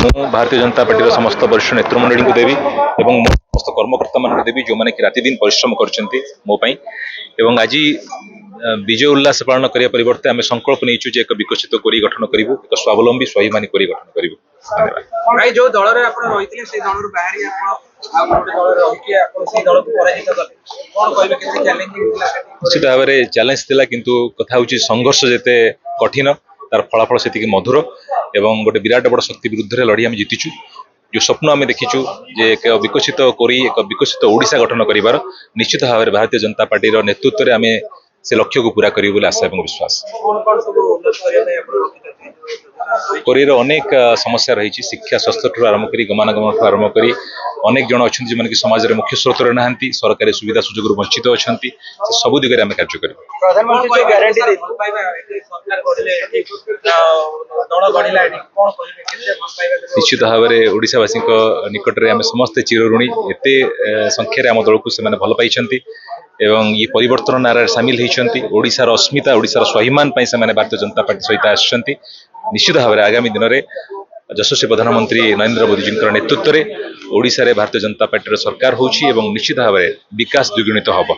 Bharatiya Janata party समस्त वरिष्ठ नेतृमंडली को देवी एवं समस्त कर्मकर्ता मान देवी जो मैंने राति दिन परिश्रम कर आज विजय उल्लास पालन करने परिवर्ते आम संकल्प नहीं एक विकसित कोरी गठन करूँ एक स्वावलंबी स्वाभिमानी कोरी गठन करूँ। भाई जो दल रे आपण रहितले से दल रो बाहरी आपण आ गोटे दल रहिके आपण से दल को पराजित कले कोन कहबे केते चैलेंजिंग थिला निश्चित भाव में चैलेंज थिला किंतु कथा होची संघर्ष जेते कठिन तार फलाफल से मधुर एवं गोटे विराट बड़ शक्ति विरुद्ध रे लड़ी आम जीतिचु जो स्वप्न आम देखीचु जे एक विकसित कोरी एक विकसित ओडिशा गठन करिवार निश्चित भाव में भारतीय जनता पार्टी रो नेतृत्व रे आमे से लक्ष्य को पूरा करियो बोले आशा एवं विश्वास। कोरीर अनेक समस्या रही शिक्षा स्वास्थ्य ठूँ आरंभ कर गमनागमन ठूँ आरंभ कर अनेक जन अच्छा जो कि समाज में मुख्य स्रोत ना सरकारी सुविधा सुजोग वंचित अच्छा सब दिगरे आम कार्य कर निश्चित भाव में ओडिशावासी निकट में आम समस्ते चिरऋणी एते संख्यार आम दल को से भल पाई एवं ये परिवर्तन नारा सामिल होती ओडिशार अस्मिता ओडिशार स्वाभिमान से भारतीय जनता पार्टी सहित आसछन्ति। निश्चित भाव में आगामी दिन में यशस्वी प्रधानमंत्री नरेंद्र मोदी जी नेतृत्व में ओडिशा रे भारतीय जनता पार्टी सरकार होछि एवं निश्चित भाव में विकास द्विगुणित होब।